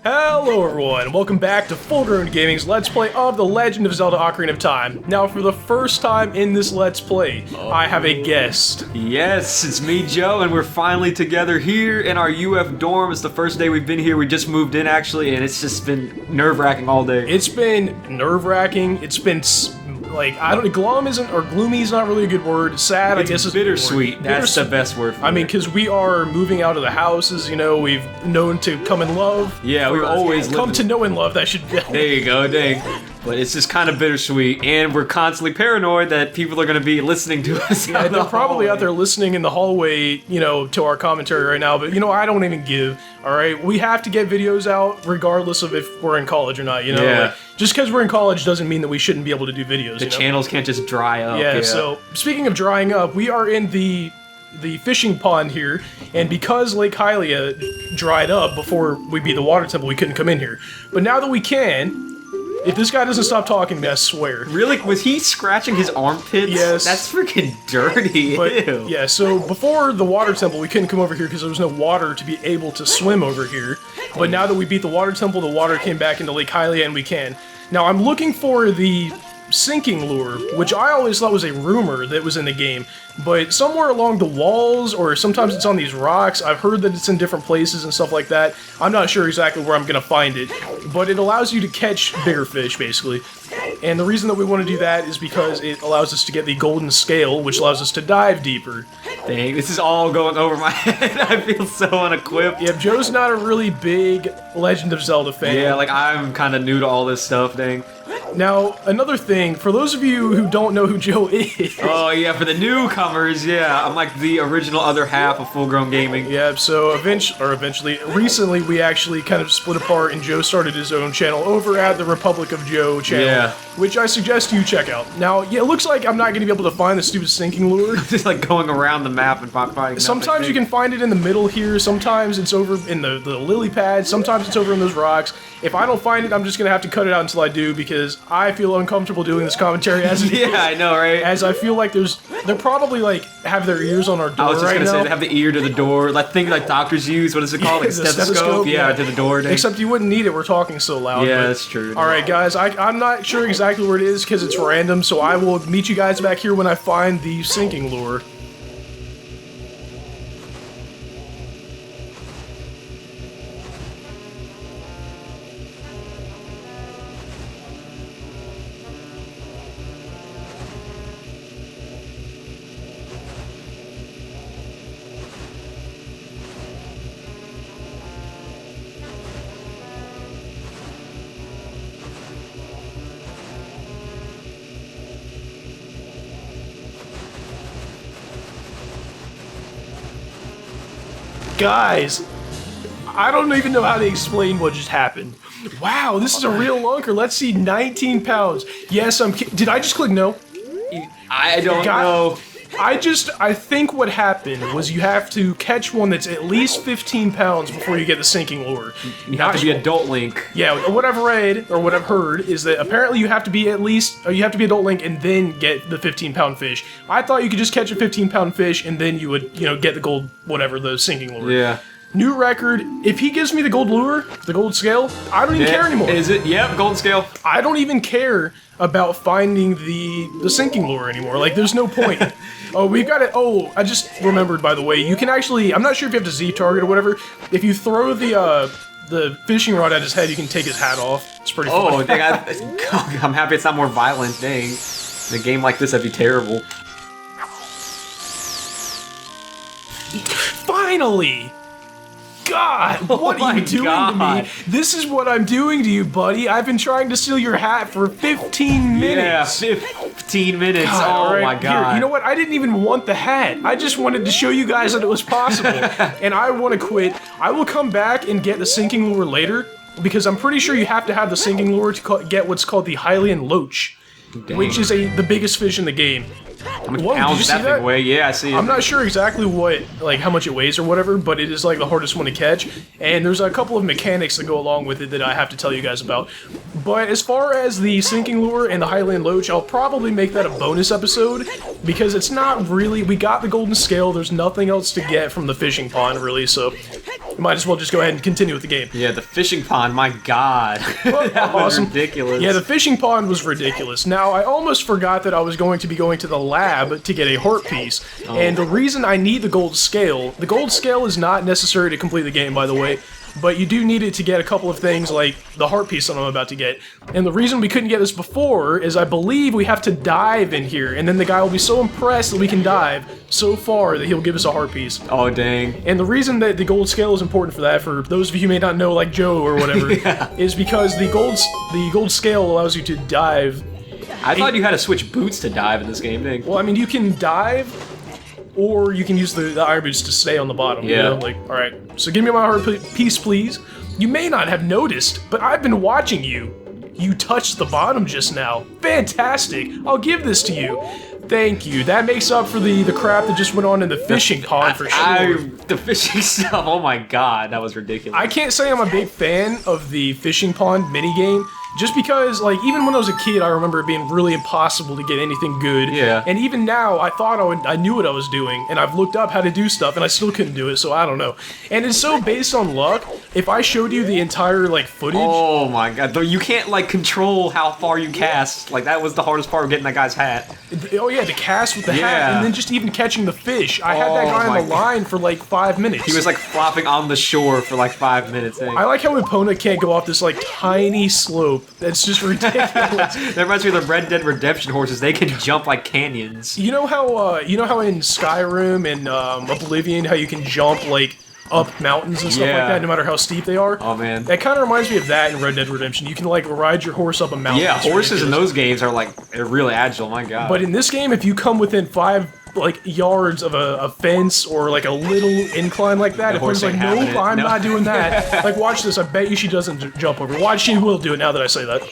Hello everyone, welcome back to Full Grown Gaming's Let's Play of The Legend of Zelda Ocarina of Time. Now for the first time in this Let's Play, I have a guest. Yes, it's me, Joe, and we're finally together here in our UF dorm. It's the first day we've been here. We just moved in actually, and it's just been nerve-wracking all day. It's been nerve-wracking, it's been like, I don't know, gloomy is not really a good word. Sad, I guess, is bittersweet. That's the best word for it. I mean, because we are moving out of the houses, you know, we've known to come and love. Yeah, we've always come to know and love, that should be. There you go, dang. But it's just kind of bittersweet, and we're constantly paranoid that people are going to be listening to us. Yeah, they're probably out there listening in the hallway, you know, to our commentary right now, but, you know, I don't even give, alright? We have to get videos out regardless of if we're in college or not, you know? Yeah. Like, just because we're in college doesn't mean that we shouldn't be able to do videos, The channels can't just dry up. Yeah, so, speaking of drying up, we are in the fishing pond here, and because Lake Hylia dried up before we beat the water temple, we couldn't come in here. But now that we can, if this guy doesn't stop talking to me, I swear. Really? Was he scratching his armpits? Yes. That's freaking dirty. But, Ew. yeah, so before the water temple, we couldn't come over here because there was no water to be able to swim over here. But now that we beat the water temple, the water came back into Lake Hylia, and we can. Now, I'm looking for the sinking lure, which I always thought was a rumor that was in the game, but somewhere along the walls, or sometimes it's on these rocks, I've heard that it's in different places and stuff like that. I'm not sure exactly where I'm gonna find it, but it allows you to catch bigger fish, basically. And the reason that we want to do that is because it allows us to get the golden scale, which allows us to dive deeper. Dang, this is all going over my head. I feel so unequipped. Yeah, Joe's not a really big Legend of Zelda fan. Yeah, like I'm kind of new to all this stuff, dang. Now, another thing, for those of you who don't know who Joe is... Oh yeah, for the newcomers, yeah, I'm like the original other half of Full Grown Gaming. Yeah, so recently we actually kind of split apart and Joe started his own channel over at the Republic of Joe channel, which I suggest you check out. Now, yeah, it looks like I'm not going to be able to find the stupid sinking lure. Just like going around the map and finding Sometimes you can find it in the middle here, sometimes it's over in the lily pad, sometimes it's over in those rocks. If I don't find it, I'm just going to have to cut it out until I do, because I feel uncomfortable doing this commentary as it is. Yeah, I know, right? As I feel like they're probably like, have their ears on our door right now. I was just going to say, they have the ear to the door, like thing like doctors use, what is it called? Like stethoscope? Yeah, to the door. Dang. Except you wouldn't need it, we're talking so loud. Yeah, that's true. Alright guys, I'm not sure exactly where it is because it's random, so I will meet you guys back here when I find the sinking lure. Guys, I don't even know how to explain what just happened. Wow, this is a real lunker. Let's see, 19 pounds. Yes, did I just click no? I don't know. I think what happened was you have to catch one that's at least 15 pounds before you get the sinking lure. You have to be adult Link. Yeah, what I've read, or what I've heard, is that apparently you have to be adult Link and then get the 15-pound fish. I thought you could just catch a 15-pound fish and then you would, you know, get the gold, whatever, the sinking lure. Yeah. New record, if he gives me the gold lure, the gold scale, I don't even care anymore. Is it? Yep, gold scale. I don't even care about finding the sinking lure anymore. Like, there's no point. Oh, we've got it. Oh, I just remembered, by the way, you can actually, I'm not sure if you have to Z-target or whatever, if you throw the fishing rod at his head, you can take his hat off. It's pretty funny. Oh, dang, I'm happy it's not more violent, dang. In a game like this, that'd be terrible. Finally! God, what are you doing to me? This is what I'm doing to you, buddy. I've been trying to steal your hat for 15 minutes. Yeah, 15 minutes. God, oh my god. Here, you know what? I didn't even want the hat. I just wanted to show you guys that it was possible. And I want to quit. I will come back and get the sinking lure later, because I'm pretty sure you have to have the sinking lure to get what's called the Hylian Loach, which is the biggest fish in the game. How much pounds does that thing weigh? Yeah, I see it. I'm not sure exactly how much it weighs or whatever, but it is like the hardest one to catch. And there's a couple of mechanics that go along with it that I have to tell you guys about. But as far as the sinking lure and the Hylian Loach, I'll probably make that a bonus episode, because it's not really, we got the golden scale, there's nothing else to get from the fishing pond really, so we might as well just go ahead and continue with the game. Yeah, the fishing pond, my god. That was Awesome. ridiculous. Yeah, the fishing pond was ridiculous. Now, I almost forgot that I was going to be going to the lab to get a heart piece, and the reason I need the gold scale is not necessary to complete the game, by the way, but you do need it to get a couple of things like the heart piece that I'm about to get. And the reason we couldn't get this before is I believe we have to dive in here, and then the guy will be so impressed that we can dive so far that he'll give us a heart piece. Oh, dang. And the reason that the gold scale is important for that, for those of you who may not know, like Joe or whatever, is because the gold scale allows you to dive. I thought you had to switch boots to dive in this game, dang. Well, I mean, you can dive, or you can use the iron boots to stay on the bottom. Yeah. You know? Like, all right. So give me my heart piece, please. You may not have noticed, but I've been watching you. You touched the bottom just now. Fantastic. I'll give this to you. Thank you. That makes up for the crap that just went on in the fishing pond for sure. The fishing stuff, oh my god, that was ridiculous. I can't say I'm a big fan of the fishing pond minigame, just because, like, even when I was a kid, I remember it being really impossible to get anything good. Yeah. And even now, I thought I knew what I was doing, and I've looked up how to do stuff, and I still couldn't do it, so I don't know. And it's so based on luck. If I showed you the entire, like, footage... Oh my god, though you can't, like, control how far you cast. Like, that was the hardest part of getting that guy's hat. Oh yeah, the cast with the hat, Yeah. and then just even catching the fish. I had that Oh guy my on the line for, like, 5 minutes. He was, like, flopping on the shore for, like, 5 minutes, dang. I like how Epona can't go off this, like, tiny slope. That's just ridiculous. That reminds me of the Red Dead Redemption horses. They can jump like canyons. You know how in Skyrim and Oblivion, how you can jump like up mountains and stuff like Yeah. that, no matter how steep they are. Oh man. That kind of reminds me of that in Red Dead Redemption. You can like ride your horse up a mountain. Yeah, It's horses in ridiculous. those games are like they're really agile. My god. But in this game, if you come within 5 like yards of a fence or like a little incline like that, The if horse like, ain't having nope, it. I'm No. not doing that. Like, watch this. I bet you she doesn't jump over. Watch, she will do it now that I say that.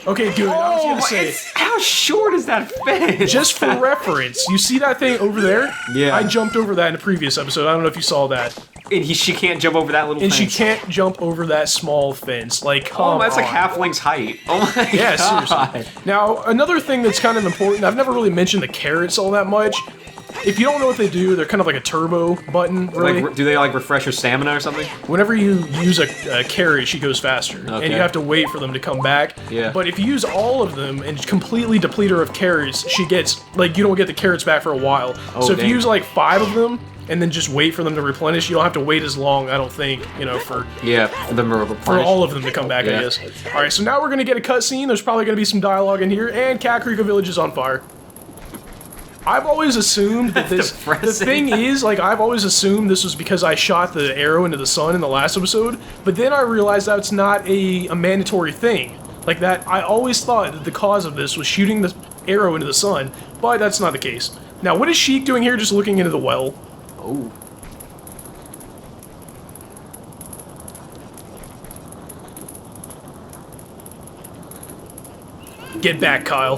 Okay, good. I was gonna say. How short is that fence? Just for reference, you see that thing over there? Yeah. I jumped over that in a previous episode. I don't know if you saw that. And she can't jump over that little And fence. she can't jump over that small fence. Like, come Oh, that's like on. half Link's height. Oh my Yeah, god. seriously. Now, another thing that's kind of important, I've never really mentioned the carrots all that much. If you don't know what they do, they're kind of like a turbo button, really. Like, do they like refresh her stamina or something? Whenever you use a carrot, she goes faster. And Okay. you have to wait for them to come back. Yeah. But if you use all of them and completely deplete her of carrots, she gets, like, you don't get the carrots back for a while. Oh, so if dang. you use, like, 5 of them, and then just wait for them to replenish, you don't have to wait as long, I don't think, you know, for Yeah, the for all of them to come back, I Yeah. guess. Alright, so now we're gonna get a cutscene. There's probably gonna be some dialogue in here, and Kakariko Village is on fire. I've always assumed that this... The depressing. thing is, like, I've always assumed this was because I shot the arrow into the sun in the last episode, but then I realized that's not a mandatory thing. Like that, I always thought that the cause of this was shooting the arrow into the sun, but that's not the case. Now, what is Sheik doing here just looking into the well? Oh. Get back, Kyle.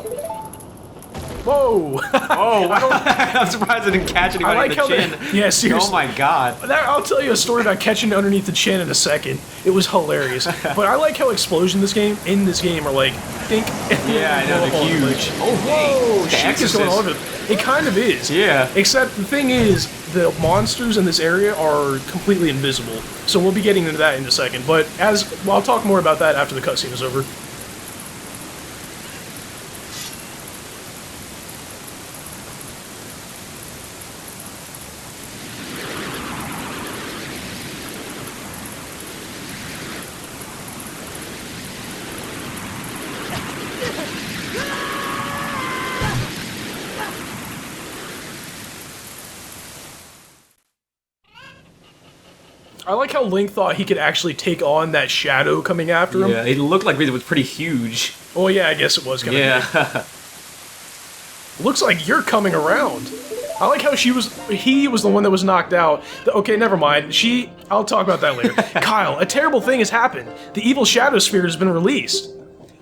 Whoa! Oh, I'm surprised I didn't catch I anybody like in how the they... chin. Yeah, seriously. Oh my god. I'll tell you a story about catching underneath the chin in a second. It was hilarious. But I like how explosions in this game are like, think. Yeah, I know, they're huge. Oh, whoa! The Sheik is going Exorcist. all over it. It kind of is. Yeah. Except the thing is, the monsters in this area are completely invisible. So we'll be getting into that in a second. But I'll talk more about that after the cutscene is over. I like how Link thought he could actually take on that shadow coming after him. Yeah, it looked like it was pretty huge. Oh yeah, I guess it was kind of. Yeah. Looks like you're coming around. I like how he was the one that was knocked out. Okay, never mind. I'll talk about that later. Kyle, a terrible thing has happened. The evil shadow spirit has been released.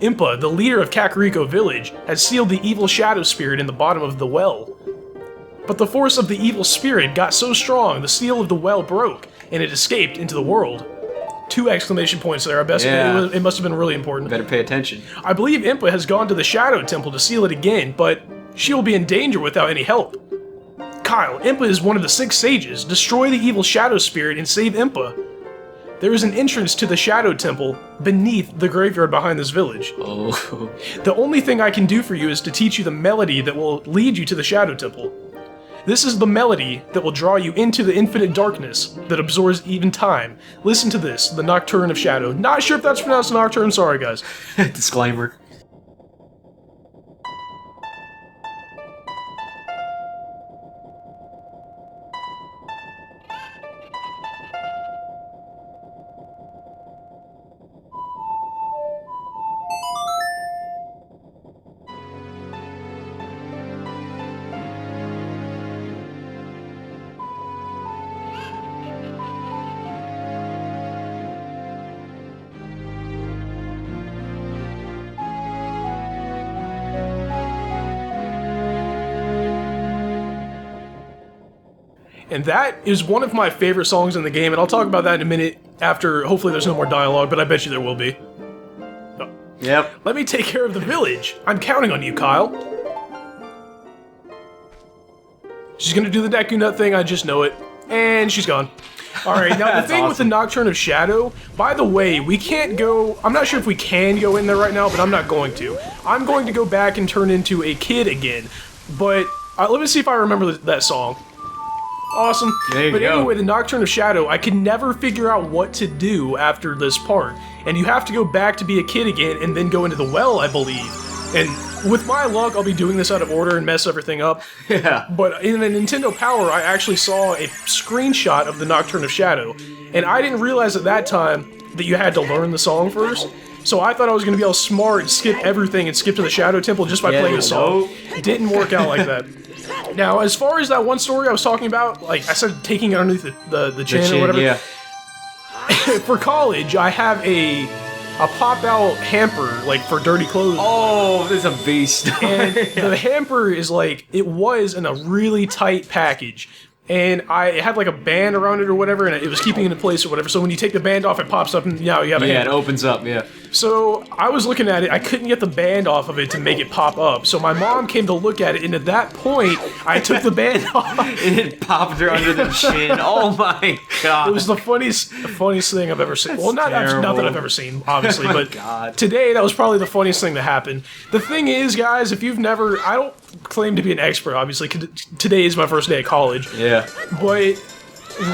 Impa, the leader of Kakariko Village, has sealed the evil shadow spirit in the bottom of the well. But the force of the evil spirit got so strong, the seal of the well broke, and it escaped into the world. 2 exclamation points there. I bet Yeah. it must have been really important. Better pay attention. I believe Impa has gone to the Shadow Temple to seal it again, but she will be in danger without any help. Kyle, Impa is one of the 6 sages. Destroy the evil shadow spirit and save Impa. there is an entrance to the Shadow Temple beneath the graveyard behind this village. Oh. The only thing I can do for you is to teach you the melody that will lead you to the Shadow Temple. This is the melody that will draw you into the infinite darkness that absorbs even time. Listen to this, the Nocturne of Shadow. Not sure if that's pronounced Nocturne, sorry guys. Disclaimer. And that is one of my favorite songs in the game, and I'll talk about that in a minute after, hopefully there's no more dialogue, but I bet you there will be. Oh. Yep. Let me take care of the village. I'm counting on you, Kyle. She's gonna do the Deku Nut thing, I just know it. And she's gone. Alright, now the thing awesome. with the Nocturne of Shadow, by the way, we can't go, I'm not sure if we can go in there right now, but I'm not going to. I'm going to go back and turn into a kid again, but let me see if I remember that song. Awesome. There you but go. anyway, the Nocturne of Shadow, I could never figure out what to do after this part. And you have to go back to be a kid again and then go into the well, I believe. And with my luck, I'll be doing this out of order and mess everything up. Yeah. But in the Nintendo Power, I actually saw a screenshot of the Nocturne of Shadow. And I didn't realize at that time that you had to learn the song first. So I thought I was going to be all smart and skip everything and skip to the Shadow Temple just by playing the song. It didn't work out like that. Now, as far as that one story I was talking about, like, I started taking it underneath the chin or whatever. Yeah. For college, I have a pop-out hamper, like, for dirty clothes. Oh, this is a beast. And the hamper is, like, it was in a really tight package. And it had, like, a band around it or whatever, and it was keeping it in place or whatever. So when you take the band off, it pops up, and now you have a hamper. Yeah, it opens up, yeah. So I was looking at it, I couldn't get the band off of it to make it pop up. So my mom came to look at it, and at that point, I took the band off. And it popped her under the chin. Oh my god. It was the funniest thing I've ever seen. Well, not that I've ever seen, obviously, but God. Today that was probably the funniest thing that happened. The thing is, guys, if you've never, I don't claim to be an expert, obviously. Today is my first day at college. Yeah. But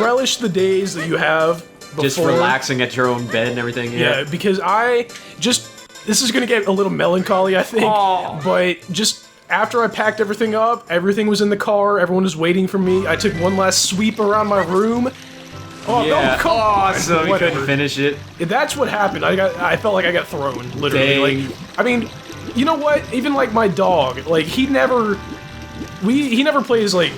relish the days that you have before. Just relaxing at your own bed and everything. Yeah, because this is going to get a little melancholy, I think. Aw. But just after I packed everything up, everything was in the car, everyone was waiting for me. I took one last sweep around my room. Oh, yeah. no, come on. So you couldn't finish it. That's what happened. I felt like I got thrown, literally. Dang. Like, I mean, you know what? Even like my dog, like he never plays like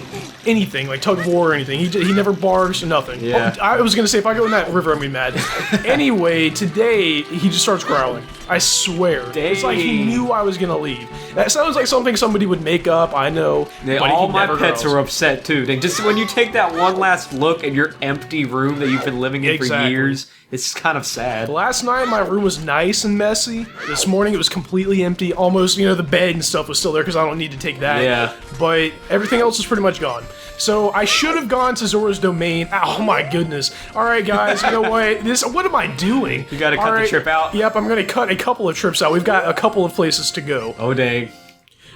anything, like tug of war or anything. He never barks or nothing. Yeah. Oh, I was gonna say, if I go in that river, I'm gonna be mad. Anyway, today, he just starts growling. I swear. Dang. It's like he knew I was gonna leave. That sounds like something somebody would make up, I know. Yeah, but all he my never pets growls. are upset too. They just when you take that one last look at your empty room that you've been living in for Exactly. years, it's kind of sad. Last night, my room was nice and messy. This morning, it was completely empty. Almost, the bed and stuff was still there because I don't need to take that. Yeah. But everything else is pretty much gone. So I should have gone to Zora's Domain. Oh my goodness. All right, guys, you know what? What am I doing? You gotta cut the trip out? Yep, I'm gonna cut a couple of trips out. We've got a couple of places to go. Oh dang.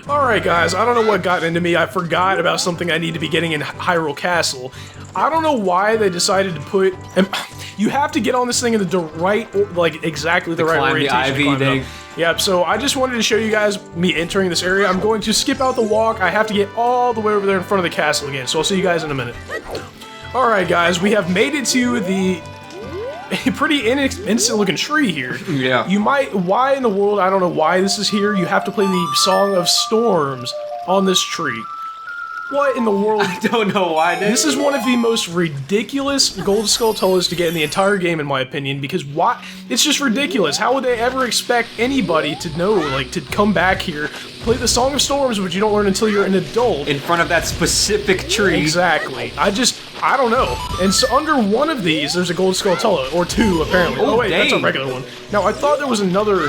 Alright guys, I don't know what got into me. I forgot about something I need to be getting in Hyrule Castle. I don't know why they decided to put... And you have to get on this thing in the right, like exactly the right climb the orientation. to IV climb it thing. up. Yep, so I just wanted to show you guys me entering this area. I'm going to skip out the walk. I have to get all the way over there in front of the castle again, so I'll see you guys in a minute. Alright guys, we have made it to the... pretty innocent looking tree here. Yeah. Why in the world, I don't know why this is here, you have to play the Song of Storms on this tree. What in the world? I don't know why. This is one of the most ridiculous Gold Skulltulas to get in the entire game, in my opinion, because why? It's just ridiculous. How would they ever expect anybody to know, like, to come back here, play the Song of Storms, which you don't learn until you're an adult? in front of that specific tree. Exactly. I don't know. And so under one of these, there's a Gold Skulltula, or two, apparently. Oh, Oh, wait, that's a dang. regular one. Now, I thought there was another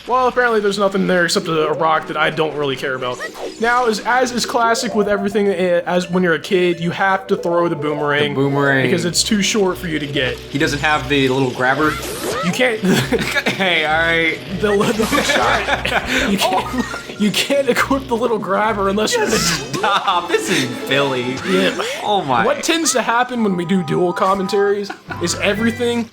Well, apparently there's nothing there except a rock that I don't really care about. Now, as is classic with everything, as when you're a kid, you have to throw the boomerang. Because it's too short for you to get. He doesn't have the little grabber. You can't. Hey, all right. The hook shot. You can't equip the little grabber unless you're. Stop. This is Billy. Yeah. Oh my. What tends to happen when we do dual commentaries is everything.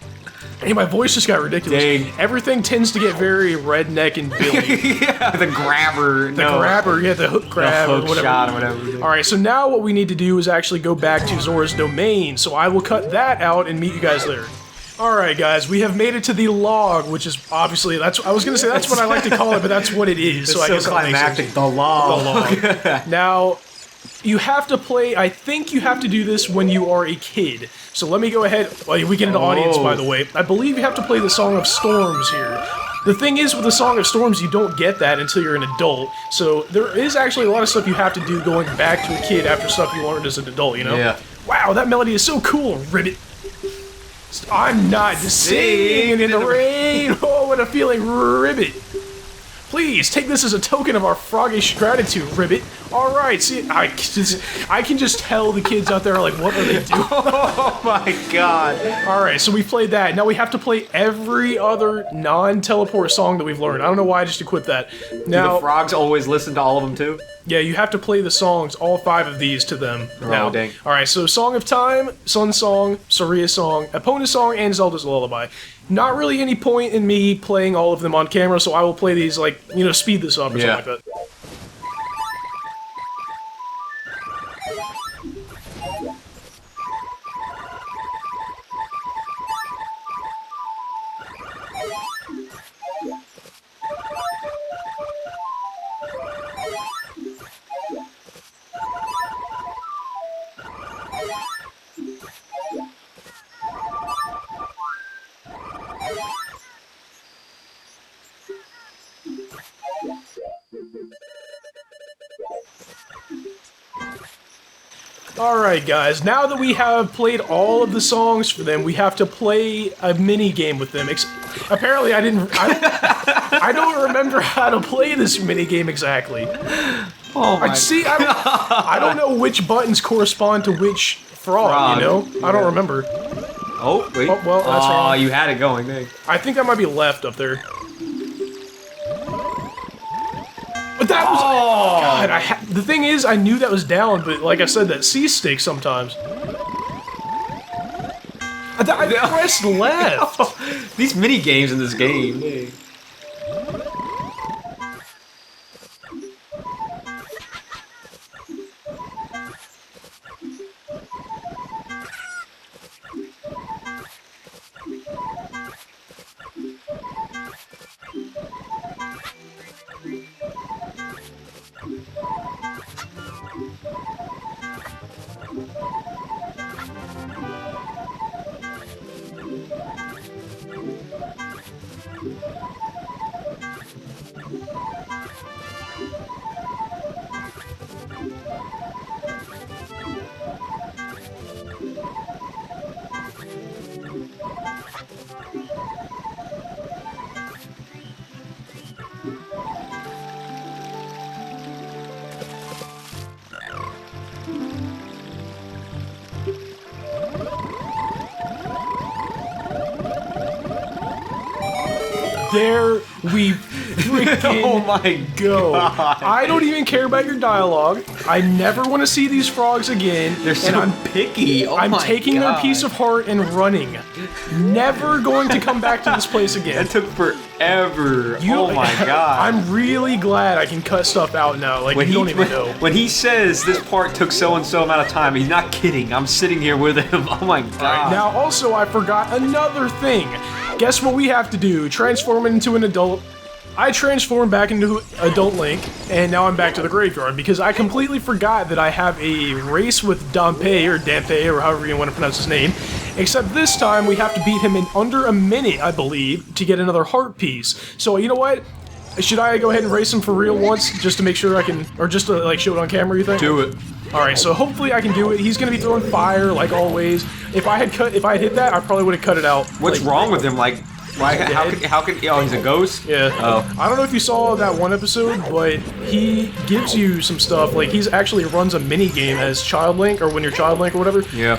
Hey, my voice just got ridiculous. Dang. Everything tends to get very redneck and Billy. Yeah, the grabber. The grabber, yeah, the hook grab the hook or whatever. shot or whatever. Alright, so now what we need to do is actually go back to Zora's domain, so I will cut that out and meet you guys there. Alright guys, we have made it to the log, which is obviously, I was gonna say that's what I like to call it, but that's what it is. It's so I guess climactic, the log. The log. Now, you have to play, I think you have to do this when you are a kid. So let me go ahead, well, we get into audience by the way. I believe you have to play the Song of Storms here. The thing is with the Song of Storms, you don't get that until you're an adult. So there is actually a lot of stuff you have to do going back to a kid after stuff you learned as an adult, you know? Yeah. Wow, that melody is so cool, Ribbit. I'm not singing in the rain. Oh, what a feeling, Ribbit. Please, take this as a token of our froggish gratitude, Ribbit. Alright, see, I can just tell the kids out there are like, what are they doing? Oh my god. Alright, so we played that. Now we have to play every other non-teleport song that we've learned. I don't know why I just equipped that. Now, do the frogs always listen to all of them too? Yeah, you have to play the songs, all 5 of these to them. Oh, dang. Alright, so Song of Time, Sun Song, Saria Song, Epona Song, and Zelda's Lullaby. Not really any point in me playing all of them on camera, so I will play these, like, you know, speed this up or something like that. Alright guys, now that we have played all of the songs for them, we have to play a mini game with them. Apparently I don't remember how to play this mini game exactly. Oh my See, I don't know which buttons correspond to which frog, you know? I don't remember. Oh, wait. Oh, well, that's wrong. Oh, you had it going, dang. I think that might be left up there. But that was... Oh! God, the thing is, I knew that was down, but like I said, that C sticks sometimes. I pressed left! These mini games in this game, dang. There we freaking Oh my go. God. I don't even care about your dialogue. I never want to see these frogs again. They're so and I'm picky. Oh I'm my taking God. their piece of heart and running. Never going to come back to this place again. It took forever. Oh my god. I'm really glad I can cut stuff out now. Like, you don't even know. When he says this part took so-and-so amount of time, he's not kidding. I'm sitting here with him. Oh my god. Right, now, also, I forgot another thing. Guess what we have to do? Transform into an adult. I transformed back into Adult Link, and now I'm back to the graveyard, because I completely forgot that I have a race with Dampe, or however you want to pronounce his name, except this time we have to beat him in under a minute, I believe, to get another heart piece. So, you know what? Should I go ahead and race him for real once, just to make sure I can, or just to, like, show it on camera, you think? Do it. Alright, so hopefully I can do it. He's gonna be throwing fire, like always. If I had hit that, I probably would have cut it out. What's like, wrong with him? Like, Why? How can? Oh, he's a ghost. Yeah. Oh. I don't know if you saw that one episode, but he gives you some stuff. Like he's actually runs a mini game as Child Link, or when you're Child Link or whatever. Yeah.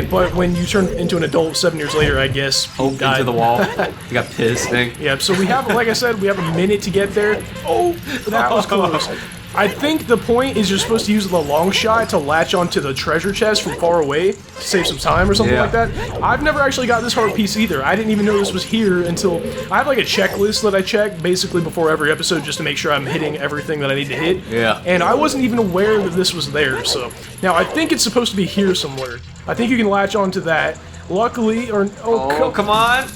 But when you turn into an adult 7 years later, I guess. Hope into the wall. You got pissed thing. Yeah. So we have, like I said, we have a minute to get there. Oh, that was close. I think the point is you're supposed to use the long shot to latch onto the treasure chest from far away to save some time or something like that. I've never actually got this hard piece either. I didn't even know this was here until I have like a checklist that I check basically before every episode just to make sure I'm hitting everything that I need to hit. Yeah. And I wasn't even aware that this was there. So now I think it's supposed to be here somewhere. I think you can latch onto that. Luckily, come on.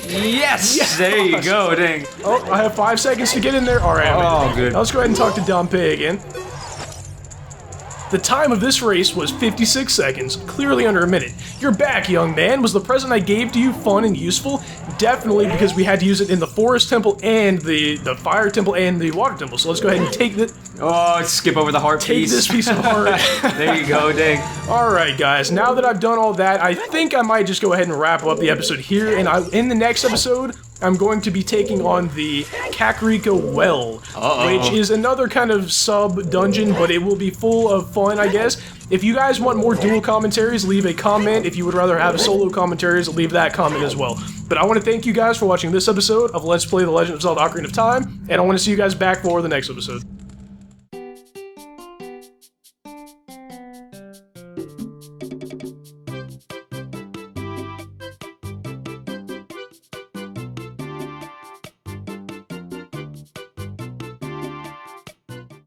Yes! There you go, dang. Oh, I have 5 seconds to get in there. All right. Oh, good. Now let's go ahead and talk to Dompe again. The time of this race was 56 seconds, clearly under a minute. You're back, young man. Was the present I gave to you fun and useful? Definitely, because we had to use it in the forest temple and the fire temple and the water temple. So let's go ahead and take the... Oh, skip over the heart piece. Take this piece of heart. There you go, dang. Alright, guys. Now that I've done all that, I think I might just go ahead and wrap up the episode here. And in the next episode, I'm going to be taking on the Kakariko Well, which is another kind of sub-dungeon, but it will be full of fun, I guess. If you guys want more dual commentaries, leave a comment. If you would rather have solo commentaries, leave that comment as well. But I want to thank you guys for watching this episode of Let's Play The Legend of Zelda Ocarina of Time, and I want to see you guys back for the next episode.